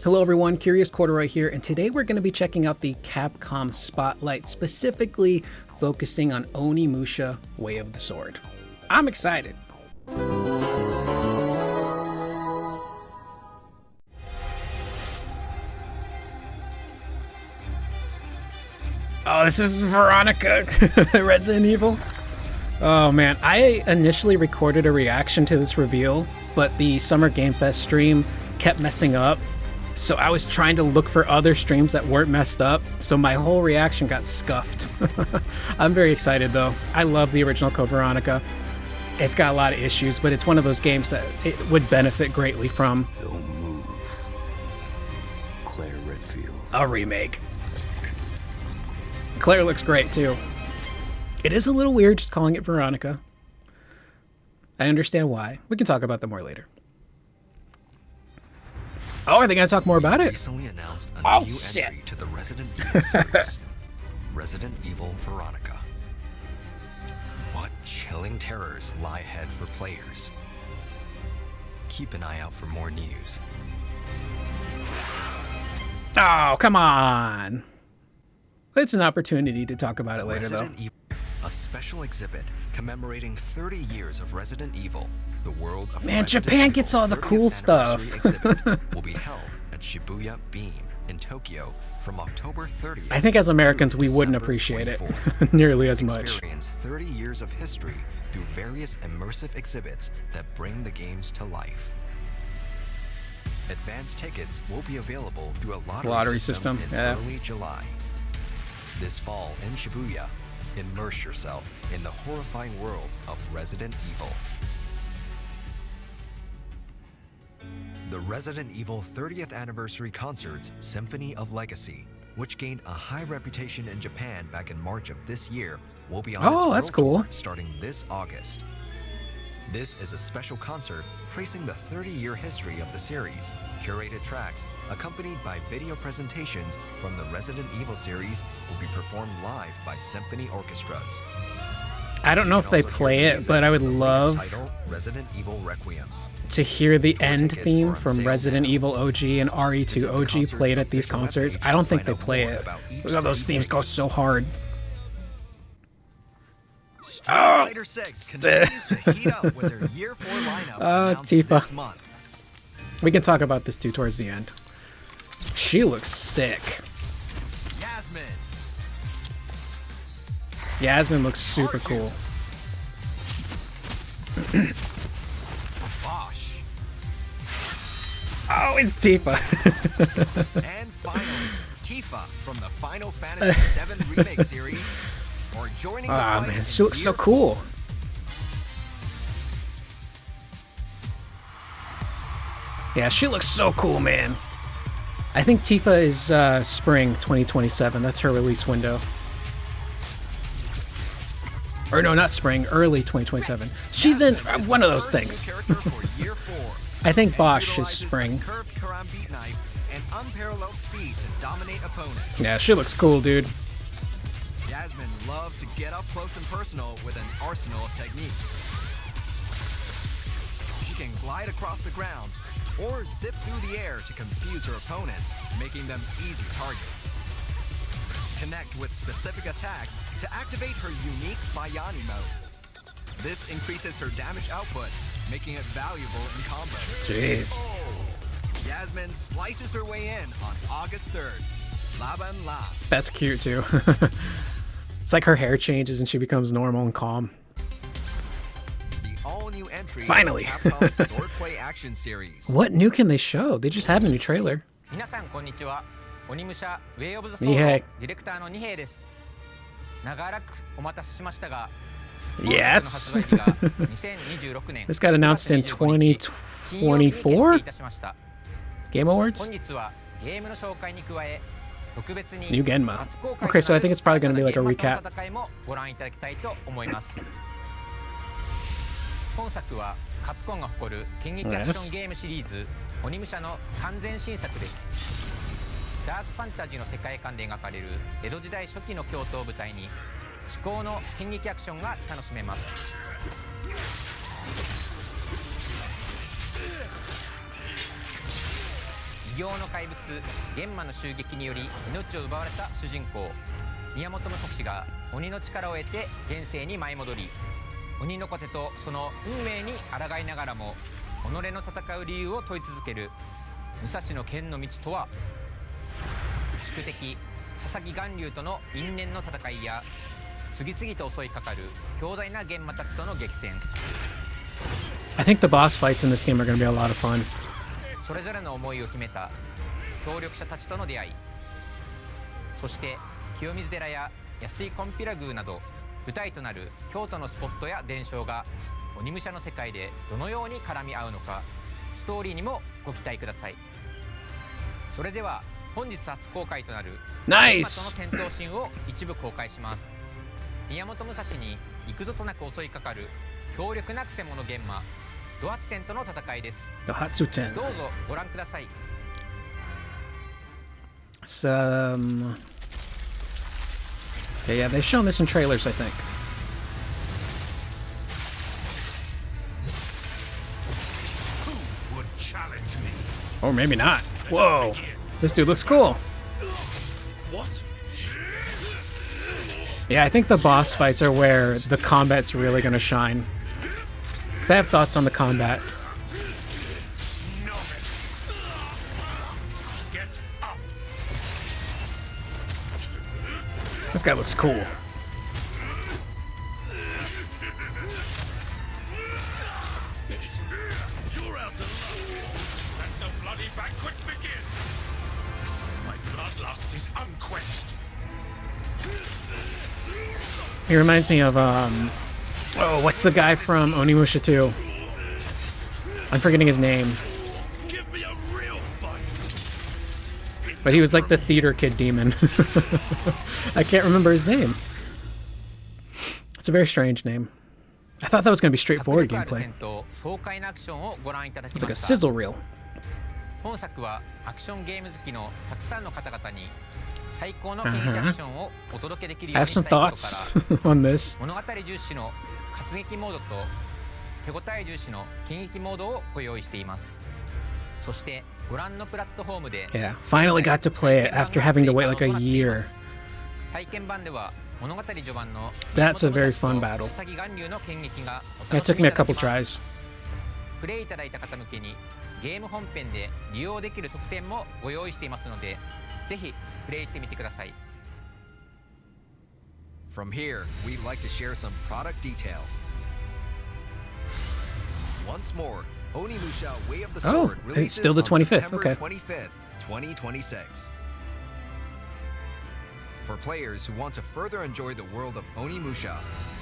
Hello everyone, Curious Corduroy here, and today we're going to be checking out the Capcom Spotlight, specifically focusing on Onimusha Way of the Sword. I'm excited. Oh, this is Veronica, Resident Evil. Oh man, I initially recorded a reaction to this reveal, but the Summer Game Fest stream kept messing up. So I was trying to look for other streams that weren't messed up, so my whole reaction got scuffed. I'm very excited though. I love the original Code Veronica. It's got a lot of issues, but it's one of those games that it would benefit greatly from Don't move. Clair Redfield. a remake. Claire looks great too. It is a little weird just calling it Veronica. I understand why. We can talk about that more later. Oh, are they going to talk more about it? Recently announced a new entry to the Resident Evil series, Resident Evil Veronica. What chilling terrors lie ahead for players? Keep an eye out for more news. Oh, come on. It's an opportunity to talk about it later, though. Resident Evil, a special exhibit commemorating 30 years of Resident Evil. The world of Man, Resident Japan Evil gets all the 30th cool stuff. anniversary exhibit will be held at Shibuya Beam in Tokyo from October 30th. I think as Americans, we wouldn't December appreciate it 24th. nearly as much. Experience 30 years of history through various immersive exhibits that bring the games to life. Advance tickets will be available through a lottery system in early July. This fall in Shibuya, immerse yourself in the horrifying world of Resident Evil. The Resident Evil 30th Anniversary Concert's Symphony of Legacy, which gained a high reputation in Japan back in March of this year, will be on its Oh, that's world cool. tour starting this August. This is a special concert tracing the 30-year history of the series. Curated tracks, accompanied by video presentations from the Resident Evil series, will be performed live by symphony orchestras. I don't know You if can they also play hear it, music but I would from the love latest title, Resident Evil Requiem. to hear the Tour end tickets theme are on from sale Resident now. Evil OG and Visit RE2 the OG concert's played at these official concerts. webpage I don't to think they find out play more it. about each Look how those series themes go theme. so hard. Street Fighter 6 continues to heat up with their Year 4 lineup announced Tifa. this month. We can talk about this too towards the end. She looks sick. Yasmin, Yasmin looks super cool. Bosch, Oh, it's Tifa. and finally, Tifa from the Final Fantasy VII Remake series, or joining the Ah, fight man, in she looks so Year cool. Yeah, she looks so cool, man. I think Tifa is spring 2027. That's her release window. Or no, not spring, early 2027. She's in Yasmin is one the of those first new things. character for Year 4, I think and Bosch is utilizes a spring. curved karambit knife and unparalleled speed to dominate opponents. Yeah, she looks cool, dude. Yasmin loves to get up close and personal with an arsenal of techniques. She can glide across the ground or zip through the air to confuse her opponents, making them easy targets. Connect with specific attacks to activate her unique Bayani mode. This increases her damage output, making it valuable in combos. Jeez. Yasmin slices her way in on August 3rd. Laban La. That's cute, too. It's like her hair changes and she becomes normal and calm. The all-new entry Finally. of Capcom's Swordplay Action Series. What new can they show? They just had a new trailer. 皆さんこんにちは。Onimusha Way of the Sword 二平のディレクターの二平です。長らくお待たせしましたが、 Yes. 本作の発売日が2026年 This got announced in 金曜日に決定 2024 いたしました。 Game Awards? 本日はゲームの紹介に加え、特別に New Genma. 初公開 Okay, so I think it's probably と gonna な be る like a ゲームと recap. の戦いもご覧いただきたいと思います。本作はカプコンが誇る剣撃アクションゲームシリーズ「鬼武者」の完全新作です。ダークファンタジーの世界観で描かれる江戸時代初期の京都を舞台に至高の剣撃アクションが楽しめます。異形の怪物玄魔の襲撃により命を奪われた主人公宮本武蔵が鬼の力を得て現世に舞い戻り、鬼の子手とその運命に抗いながらも己の戦う理由を問い続ける武蔵の剣の道とは。宿敵佐々木巌流との因縁の戦いや次々と襲いかかる強大な玄魔たちとの激戦。 I think the boss fights in this game are going to be a lot of fun. それぞれの思いを秘めた協力者たちとの出会い、そして清水寺や安井金毘羅宮など舞台となる京都のスポットや伝承が鬼武者の世界でどのように絡み合うのか、ストーリーにもご期待ください。それでは本日初公開となるナイスとの戦闘シーンを一部公開します。宮本武蔵に幾度となく襲いかかる強力なくせ者玄魔ドハツテンとの戦いです。どうぞご覧ください。Some... Okay, yeah, they've shown this in trailers, I think. Who would challenge me? Or maybe not. Whoa, this dude looks cool. What? Yeah, I think the boss fights are where the combat's really gonna shine. Because I have thoughts on the combat. Novice. Get up. This guy looks cool. You're out of luck. Let the bloody banquet begin. My bloodlust is unquenched. He reminds me of, oh, what's the guy from Onimusha 2? I'm forgetting his name. Give me a real fight. But he was like the theater kid demon. I can't remember his name. It's a very strange name. I thought that was going to be straightforward gameplay. It's like a sizzle reel. 本作はアクションゲーム好きのたくさんの方々に最高の剣撃アクションをお届けできるよ I う have にした some いことか thoughts ら on this. 物語重視の活撃モードと手応え重視の剣撃モードをご用意しています。そしてご覧のプラットフォームで Yeah, finally got to play it after having to wait like a year. 体験版では物語序盤の That's a very fun battle. 佐々木巌流の剣撃がお It 楽し took み me い a ただ couple けます。 tries. プレイいただいた方向けにゲーム本編で利用できる特典もご用意していますので、ぜひプレイしてみてください。 From here, we'd like to share some product details. Once more, Onimusha Way of the Oh, Sword it's releases still the on 25th, September okay. 25th, 2026. For players who want to further enjoy the world of Onimusha,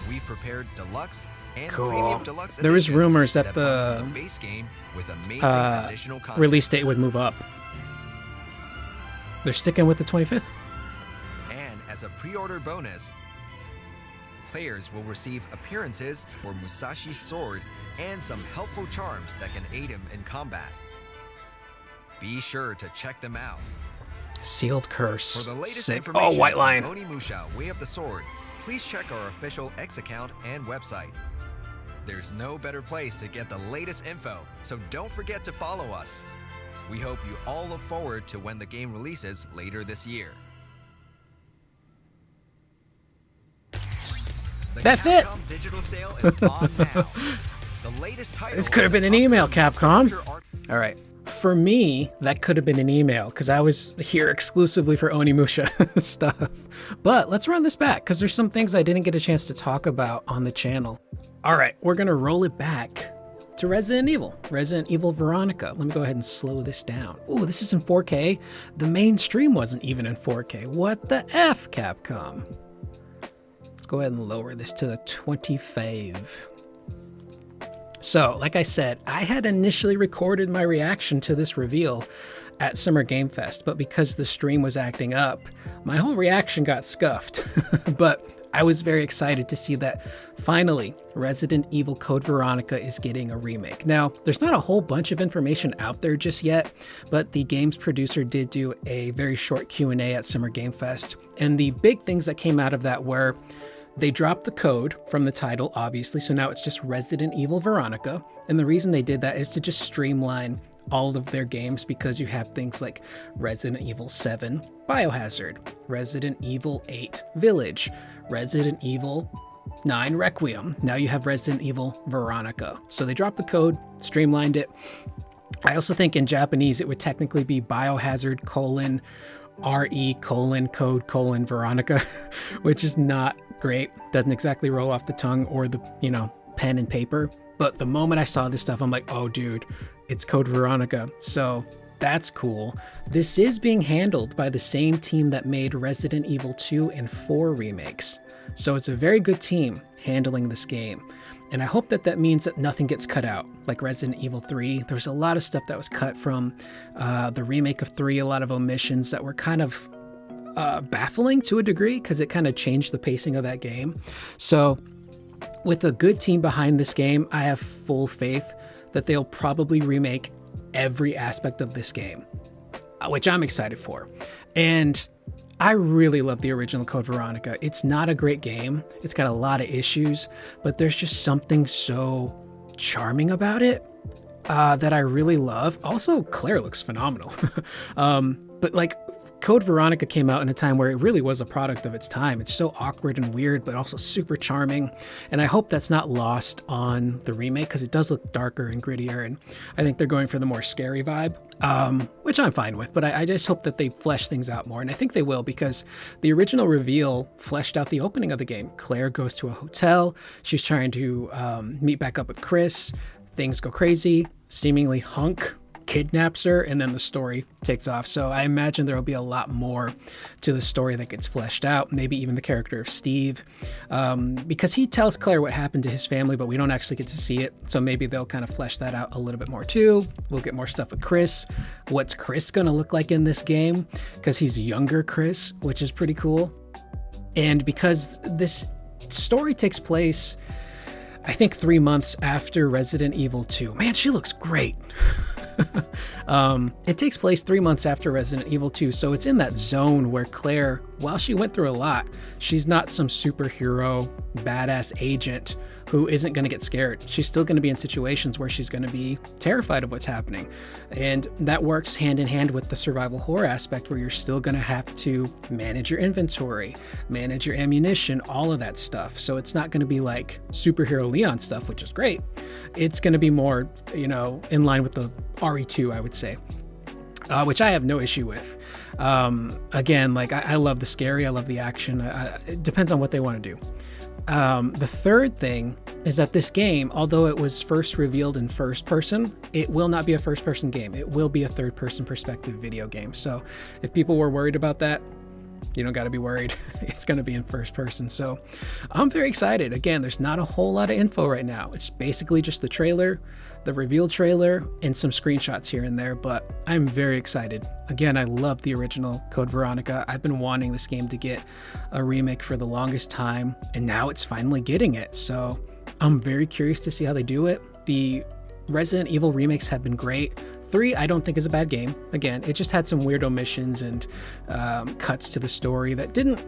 we've prepared deluxe and Cool. premium deluxe There was editions rumors that bundle the, base game with amazing additional content. release date would move up. They're sticking with the 25th. And as a pre-order bonus, players will receive appearances for Musashi's sword and some helpful charms that can aid him in combat. Be sure to check them out. Sealed curse. For the latest Sick. information Oh, white line. on Onimusha Way of the Sword, please check our official X account and website. There's no better place to get the latest info, so don't forget to follow us. We hope you all look forward to when the game releases later this year. The That's it. Capcom digital sale is on now. The latest title This could have been an email, Capcom. All right. For me, that could have been an email because I was here exclusively for Onimusha stuff. But let's run this back because there's some things I didn't get a chance to talk about on the channel. All right, we're going to roll it back to Resident Evil Veronica. Let me go ahead and slow this down. Ooh, this is in 4K. The main stream wasn't even in 4K. What the F, Capcom? Let's go ahead and lower this to the 25. So, like I said, I had initially recorded my reaction to this reveal at Summer Game Fest, but because the stream was acting up, my whole reaction got scuffed. But I was very excited to see that finally Resident Evil Code Veronica is getting a remake. Now, there's not a whole bunch of information out there just yet, but the game's producer did do a very short Q&A at Summer Game Fest, and the big things that came out of that were they dropped the code from the title, obviously, so now it's just Resident Evil Veronica. And the reason they did that is to just streamline all of their games because you have things like Resident Evil 7 Biohazard, Resident Evil 8 Village, Resident Evil 9 Requiem. Now you have Resident Evil Veronica. So they dropped the code, streamlined it. I also think in Japanese it would technically be Biohazard RE : Veronica, which is not great. Doesn't exactly roll off the tongue or the, pen and paper. But the moment I saw this stuff, I'm like, oh dude, it's Code Veronica. So that's cool. This is being handled by the same team that made Resident Evil 2 and 4 remakes. So it's a very good team handling this game. And I hope that means that nothing gets cut out. Like Resident Evil 3, there was a lot of stuff that was cut from the remake of 3, a lot of omissions that were kind of baffling to a degree because it kind of changed the pacing of that game. So with a good team behind this game, I have full faith that they'll probably remake every aspect of this game, which I'm excited for. And I really love the original Code Veronica. It's not a great game. It's got a lot of issues, but there's just something so charming about it that I really love. Also, Clair looks phenomenal. But like, Code Veronica came out in a time where it really was a product of its time. It's so awkward and weird, but also super charming. And I hope that's not lost on the remake because it does look darker and grittier. And I think they're going for the more scary vibe, which I'm fine with. But I just hope that they flesh things out more. And I think they will because the original reveal fleshed out the opening of the game. Claire goes to a hotel. She's trying to meet back up with Chris. Things go crazy. Seemingly Hunk kidnaps her, and then the story takes off. So I imagine there will be a lot more to the story that gets fleshed out, maybe even the character of Steve, because he tells Claire what happened to his family, but we don't actually get to see it. So maybe they'll kind of flesh that out a little bit more too. We'll get more stuff with Chris. What's Chris gonna look like in this game? Because he's younger Chris, which is pretty cool. And because this story takes place, I think 3 months after Resident Evil 2. Man, she looks great. It takes place 3 months after Resident Evil 2, so it's in that zone where Claire, while she went through a lot, she's not some superhero, badass agent who isn't going to get scared. She's still going to be in situations where she's going to be terrified of what's happening. And that works hand in hand with the survival horror aspect where you're still going to have to manage your inventory, manage your ammunition, all of that stuff. So it's not going to be like superhero Leon stuff, which is great. It's going to be more, in line with the RE2, I would say. Which I have no issue with. Again, like I love the scary, I love the action. It depends on what they want to do. The third thing is that this game, although it was first revealed in first person, it will not be a first person game. It will be a third person perspective video game. So if people were worried about that, you don't got to be worried. It's going to be in first person. So I'm very excited. Again, there's not a whole lot of info right now. It's basically just the trailer, the reveal trailer, and some screenshots here and there, but I'm very excited. Again, I love the original Code Veronica. I've been wanting this game to get a remake for the longest time, and now it's finally getting it. So I'm very curious to see how they do it. The Resident Evil remakes have been great. 3, I don't think is a bad game. Again, it just had some weird omissions and cuts to the story that didn't...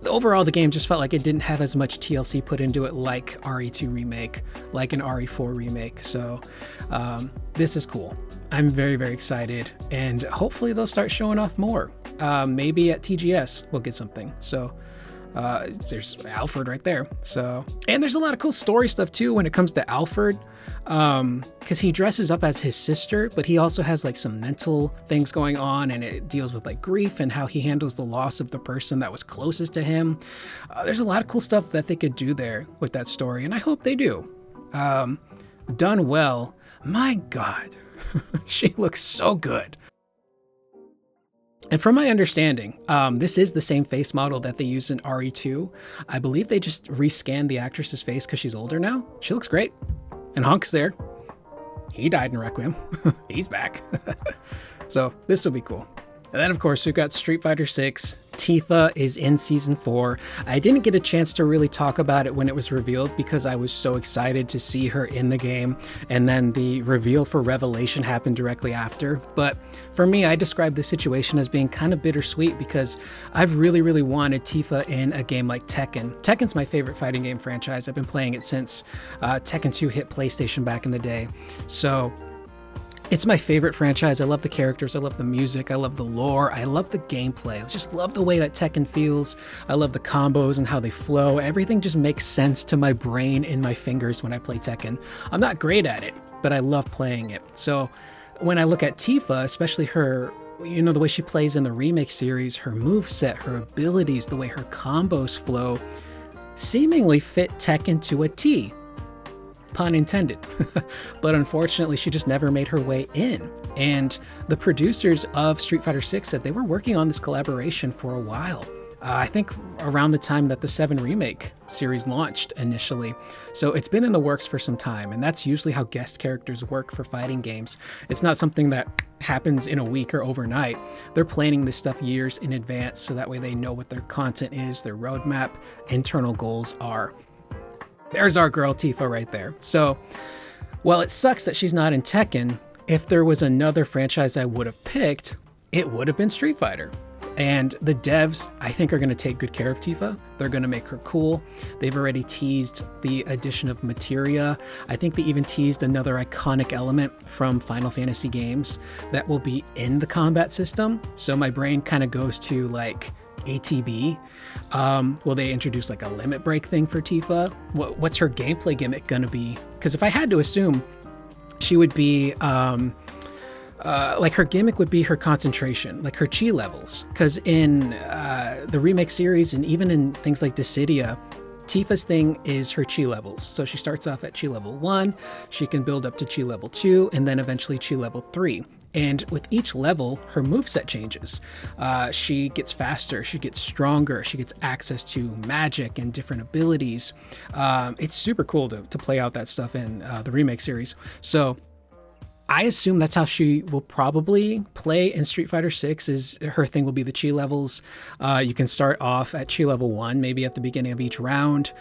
Overall, the game just felt like it didn't have as much TLC put into it like RE2 remake, like an RE4 remake. So this is cool. I'm very, very excited. And hopefully they'll start showing off more. Maybe at TGS we'll get something. So there's Alfred right there. So, and there's a lot of cool story stuff too when it comes to Alfred, because he dresses up as his sister, but he also has like some mental things going on, and it deals with like grief and how he handles the loss of the person that was closest to him. There's a lot of cool stuff that they could do there with that story, and I hope they do. Done well. My God, she looks so good. And from my understanding, this is the same face model that they used in RE2. I believe they just rescanned the actress's face because she's older now. She looks great. And Hunk's there. He died in Requiem. He's back. So this will be cool. And then, of course, we've got Street Fighter VI. Tifa is in Season 4. I didn't get a chance to really talk about it when it was revealed because I was so excited to see her in the game. And then the reveal for Revelation happened directly after. But for me, I describe this situation as being kind of bittersweet because I've really, really wanted Tifa in a game like Tekken. Tekken's my favorite fighting game franchise. I've been playing it since Tekken 2 hit PlayStation back in the day. So It's my favorite franchise. I love the characters. I love the music. I love the lore. I love the gameplay. I just love the way that Tekken feels. I love the combos and how they flow. Everything just makes sense to my brain and my fingers when I play Tekken. I'm not great at it, but I love playing it. So when I look at Tifa, especially her, you know, the way she plays in the remake series, her moveset, her abilities, the way her combos flow, seemingly fit Tekken to a T. Pun intended. But unfortunately, she just never made her way in. And the producers of Street Fighter VI said they were working on this collaboration for a while. I think around the time that the 7 remake series launched initially. So it's been in the works for some time, and that's usually how guest characters work for fighting games. It's not something that happens in a week or overnight. They're planning this stuff years in advance, so that way they know what their content is, their roadmap, internal goals are. There's our girl Tifa right there. So, while it sucks that she's not in Tekken, if there was another franchise I would have picked, it would have been Street Fighter. And the devs, I think, are going to take good care of Tifa. They're going to make her cool. They've already teased the addition of materia. I think they even teased another iconic element from Final Fantasy games that will be in the combat system. So my brain kind of goes to like ATB. Will they introduce like a limit break thing for Tifa? What's her gameplay gimmick going to be? Because if I had to assume, she would be... like her gimmick would be her concentration, like her chi levels. Because in the remake series and even in things like Dissidia, Tifa's thing is her chi levels. So she starts off at chi level 1, she can build up to chi level 2, and then eventually chi level 3. And with each level, her moveset changes. She gets faster, she gets stronger, she gets access to magic and different abilities. It's super cool to play out that stuff in the remake series. So I assume that's how she will probably play in Street Fighter VI. Is her thing will be the chi levels. You can start off at chi level 1, maybe at the beginning of each round.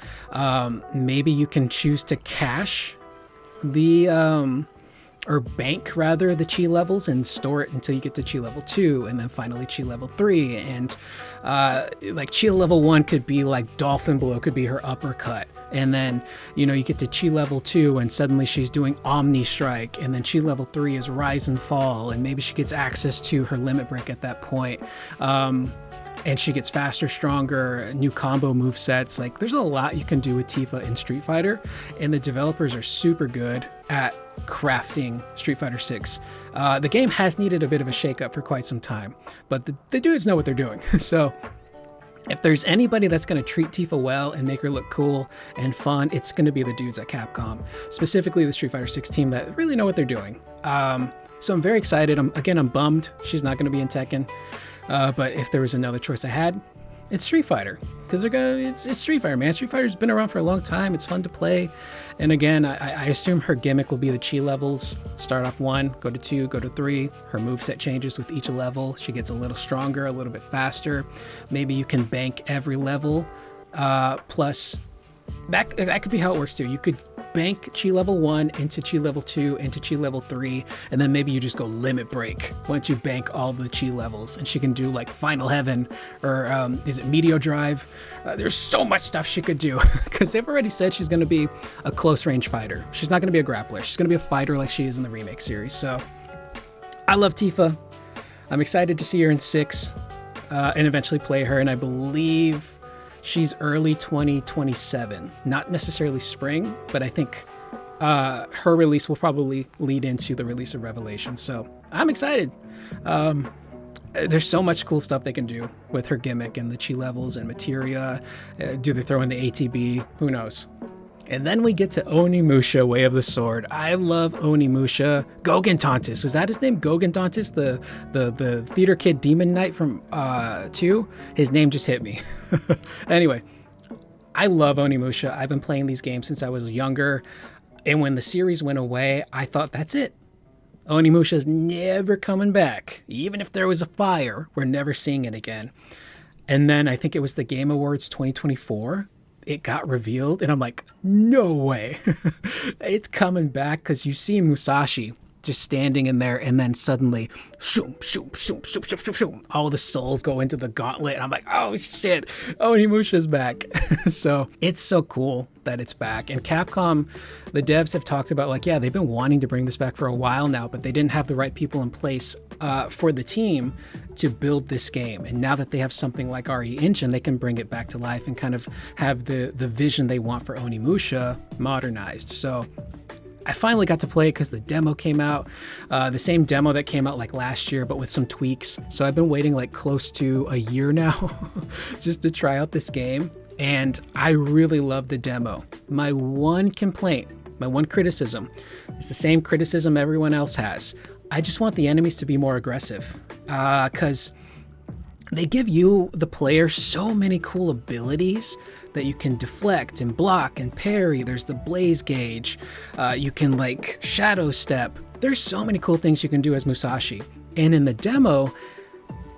Maybe you can choose to cache the or bank rather the chi levels and store it until you get to chi level 2, and then finally chi level 3. And like chi level 1 could be like Dolphin Blow, could be her uppercut. And then, you know, you get to chi level 2 and suddenly she's doing Omni Strike. And then chi level 3 is Rise and Fall. And maybe she gets access to her limit break at that point. And she gets faster, stronger, new combo movesets. Like, there's a lot you can do with Tifa in Street Fighter. And the developers are super good at crafting Street Fighter VI. The game has needed a bit of a shakeup for quite some time. But the dudes know what they're doing. So if there's anybody that's going to treat Tifa well and make her look cool and fun, it's going to be the dudes at Capcom, specifically the Street Fighter VI team that really know what they're doing. So I'm very excited. I'm bummed she's not going to be in Tekken. But if there was another choice I had, it's Street Fighter. Because it's Street Fighter, man. Street Fighter's been around for a long time. It's fun to play. And again, I assume her gimmick will be the chi levels. Start off 1, go to 2, go to 3. Her moveset changes with each level. She gets a little stronger, a little bit faster. Maybe you can bank every level. Plus, that could be how it works too. You could bank chi level 1 into chi level 2 into chi level 3, and then maybe you just go limit break once you bank all the chi levels, and she can do like Final Heaven or is it Meteor Drive? There's so much stuff she could do because they've already said she's going to be a close range fighter. She's not going to be a grappler. She's going to be a fighter like she is in the remake series. So I love Tifa. I'm excited to see her in 6 and eventually play her, and I believe she's early 2027, not necessarily spring, but I think her release will probably lead into the release of Revelation. So I'm excited. There's so much cool stuff they can do with her gimmick and the chi levels and materia. Do they throw in the ATB? Who knows? And then we get to Onimusha, Way of the Sword. I love Onimusha. Gogentantis, was that his name? Gogentantis, the theater kid demon knight from 2? His name just hit me. Anyway, I love Onimusha. I've been playing these games since I was younger. And when the series went away, I thought, that's it. Onimusha's never coming back. Even if there was a fire, we're never seeing it again. And then I think it was the Game Awards 2024. It got revealed, and I'm like, no way. It's coming back, because you see Musashi just standing in there, and then suddenly, shoom, shoom, shoom, shoom, shoom, shoom, shoom, all the souls go into the gauntlet, and I'm like, oh shit, Onimusha's back. So it's so cool that it's back. And Capcom, the devs have talked about, like, yeah, they've been wanting to bring this back for a while now, but they didn't have the right people in place for the team to build this game. And now that they have something like RE Engine, they can bring it back to life and kind of have the vision they want for Onimusha modernized. So I finally got to play it because the demo came out, the same demo that came out like last year, but with some tweaks. So I've been waiting like close to a year now just to try out this game. And I really love the demo. My one complaint, my one criticism, is the same criticism everyone else has. I just want the enemies to be more aggressive, because they give you, the player, so many cool abilities that you can deflect and block and parry. There's the blaze gauge. You can like shadow step. There's so many cool things you can do as Musashi. And in the demo,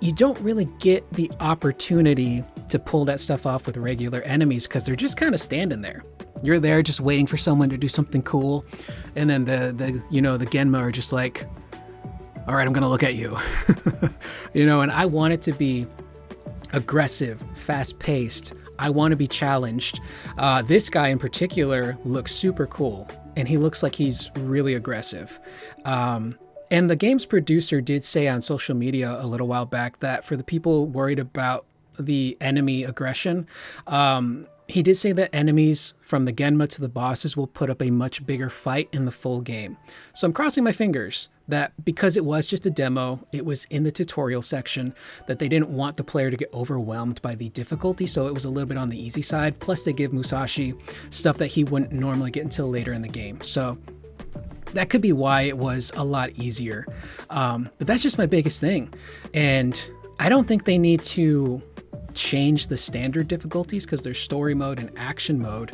you don't really get the opportunity to pull that stuff off with regular enemies because they're just kind of standing there. You're there just waiting for someone to do something cool. And then the Genma are just like, all right, I'm going to look at you. And I want it to be aggressive, fast-paced. I want to be challenged. This guy in particular looks super cool, and he looks like he's really aggressive. And the game's producer did say on social media a little while back that for the people worried about the enemy aggression, he did say that enemies from the Genma to the bosses will put up a much bigger fight in the full game. So I'm crossing my fingers that because it was just a demo, it was in the tutorial section, that they didn't want the player to get overwhelmed by the difficulty, so it was a little bit on the easy side. Plus they give Musashi stuff that he wouldn't normally get until later in the game. So that could be why it was a lot easier. But that's just my biggest thing. And I don't think they need to change the standard difficulties because there's story mode and action mode.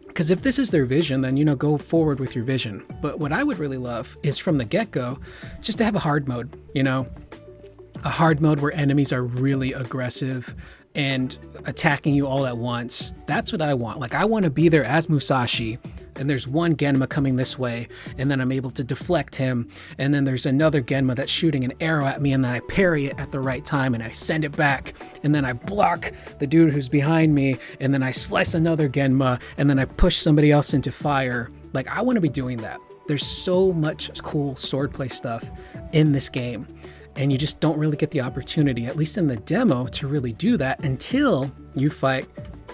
Because if this is their vision, then, go forward with your vision. But what I would really love is from the get-go, just to have a hard mode, a hard mode where enemies are really aggressive and attacking you all at once. That's what I want. Like, I want to be there as Musashi, and there's one Genma coming this way, and then I'm able to deflect him, and then there's another Genma that's shooting an arrow at me, and then I parry it at the right time, and I send it back, and then I block the dude who's behind me, and then I slice another Genma, and then I push somebody else into fire. Like, I want to be doing that. There's so much cool swordplay stuff in this game, and you just don't really get the opportunity, at least in the demo, to really do that until you fight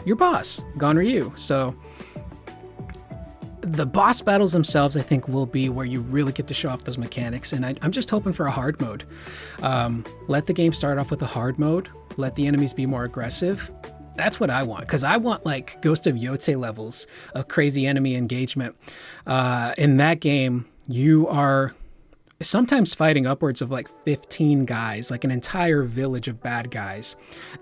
your boss, Gonryu. So the boss battles themselves, I think, will be where you really get to show off those mechanics, and I'm just hoping for a hard mode. Let the game start off with a hard mode, let the enemies be more aggressive. That's what I want, because I want like Ghost of Yotei levels of crazy enemy engagement. In that game, you are sometimes fighting upwards of like 15 guys, like an entire village of bad guys,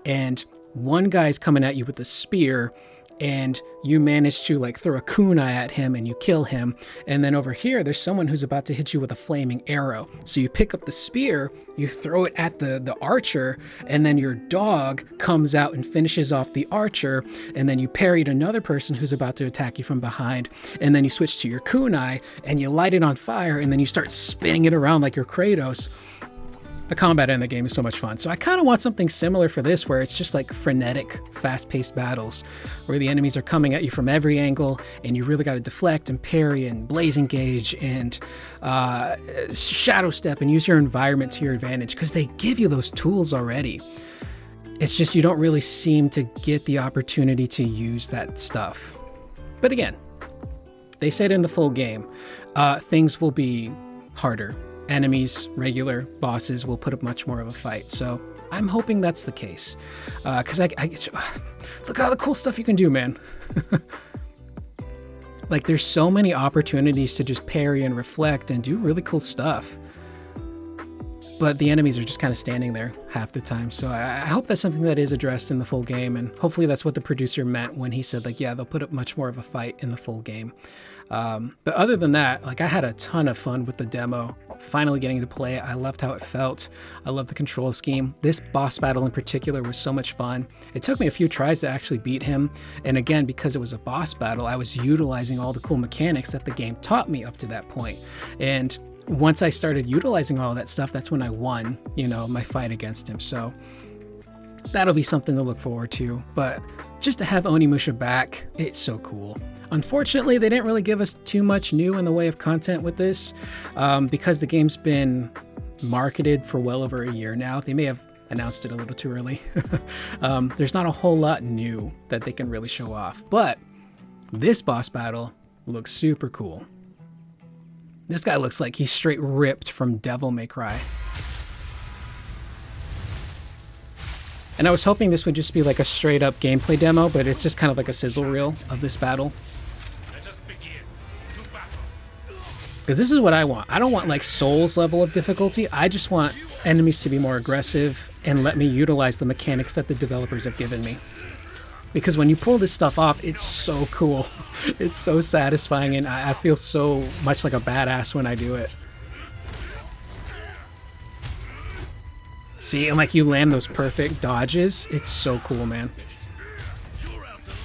and one guy's coming at you with a spear, and you manage to like throw a kunai at him and you kill him. And then over here, there's someone who's about to hit you with a flaming arrow. So you pick up the spear, you throw it at the archer, and then your dog comes out and finishes off the archer. And then you parried another person who's about to attack you from behind. And then you switch to your kunai and you light it on fire, and then you start spinning it around like your Kratos. The combat in the game is so much fun. So I kind of want something similar for this, where it's just like frenetic, fast-paced battles where the enemies are coming at you from every angle, and you really got to deflect and parry and blaze engage and shadow step and use your environment to your advantage, because they give you those tools already. It's just you don't really seem to get the opportunity to use that stuff. But again, they said in the full game, things will be harder. Enemies, regular bosses will put up much more of a fight. So I'm hoping that's the case. Because I look at all the cool stuff you can do, man. Like, there's so many opportunities to just parry and reflect and do really cool stuff. But the enemies are just kind of standing there half the time. So I hope that's something that is addressed in the full game. And hopefully that's what the producer meant when he said, like, yeah, they'll put up much more of a fight in the full game. But other than that, like, I had a ton of fun with the demo. finally getting to play it. I loved how it felt. I love the control scheme. This boss battle in particular was so much fun. It took me a few tries to actually beat him. And again, because it was a boss battle, I was utilizing all the cool mechanics that the game taught me up to that point. And once I started utilizing all of that stuff, that's when I won, you know, my fight against him. So that'll be something to look forward to. But just to have Onimusha back, it's so cool. Unfortunately, they didn't really give us too much new in the way of content with this, because the game's been marketed for well over a year now. They may have announced it a little too early. There's not a whole lot new that they can really show off, but this boss battle looks super cool. This guy looks like he's straight ripped from Devil May Cry. And I was hoping this would just be like a straight up gameplay demo, but it's just kind of like a sizzle reel of this battle. Let us begin to battle. Because this is what I want. I don't want like Souls level of difficulty. I just want enemies to be more aggressive and let me utilize the mechanics that the developers have given me. Because when you pull this stuff off, it's so cool. It's so satisfying, and I feel so much like a badass when I do it. See, and like you land those perfect dodges. It's so cool, man. You're out of luck.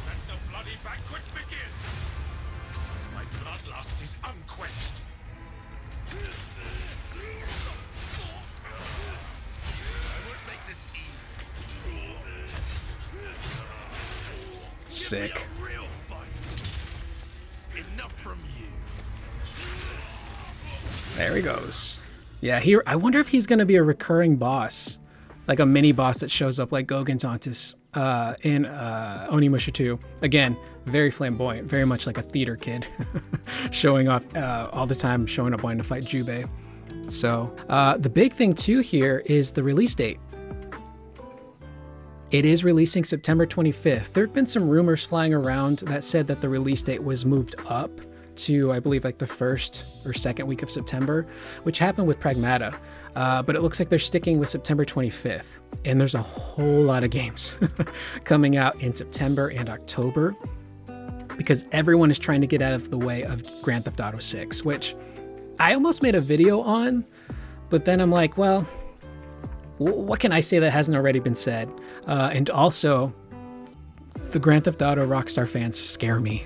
Let the bloody banquet begin. My bloodlust is unquenched. I won't make this easy. Sick. A real fight. Enough from you. There he goes. Yeah, here. I wonder if he's going to be a recurring boss, like a mini boss that shows up like Gogen Tontus in Onimusha 2. Again, very flamboyant, very much like a theater kid, showing up all the time, showing up wanting to fight Jubei. So the big thing too here is the release date. It is releasing September 25th. There have been some rumors flying around that said that the release date was moved up to, I believe, like the first or second week of September, which happened with Pragmata. But it looks like they're sticking with September 25th. And there's a whole lot of games coming out in September and October because everyone is trying to get out of the way of Grand Theft Auto 6, which I almost made a video on, but then I'm like, well, what can I say that hasn't already been said? And also, the Grand Theft Auto Rockstar fans scare me.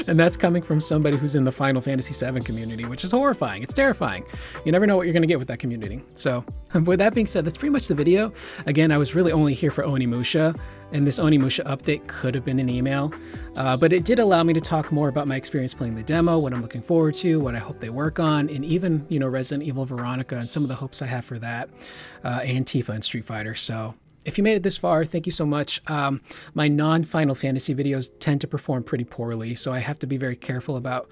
And that's coming from somebody who's in the Final Fantasy VII community, which is horrifying. It's terrifying. You never know what you're going to get with that community. So with that being said, that's pretty much the video. Again, I was really only here for Onimusha, and this Onimusha update could have been an email, but it did allow me to talk more about my experience playing the demo, what I'm looking forward to, what I hope they work on, and even, you know, Resident Evil Veronica and some of the hopes I have for that, and Tifa and Street Fighter. So if you made it this far, thank you so much. My non-Final Fantasy videos tend to perform pretty poorly, so I have to be very careful about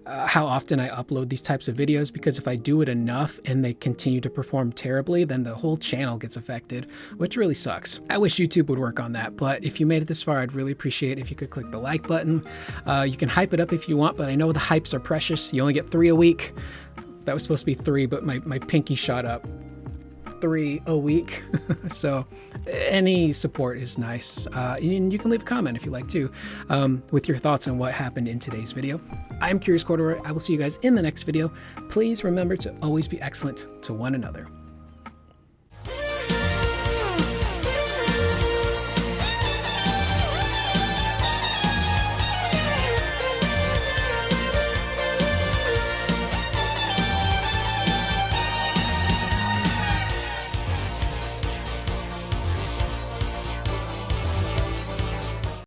how often I upload these types of videos, because if I do it enough and they continue to perform terribly, then the whole channel gets affected, which really sucks. I wish YouTube would work on that, but if you made it this far, I'd really appreciate it if you could click the like button. You can hype it up if you want, but I know the hypes are precious. You only get 3 a week. That was supposed to be 3, but my pinky shot up. 3 a week. So any support is nice. And you can leave a comment if you like to, with your thoughts on what happened in today's video. I'm Curious Corduroy. I will see you guys in the next video. Please remember to always be excellent to one another.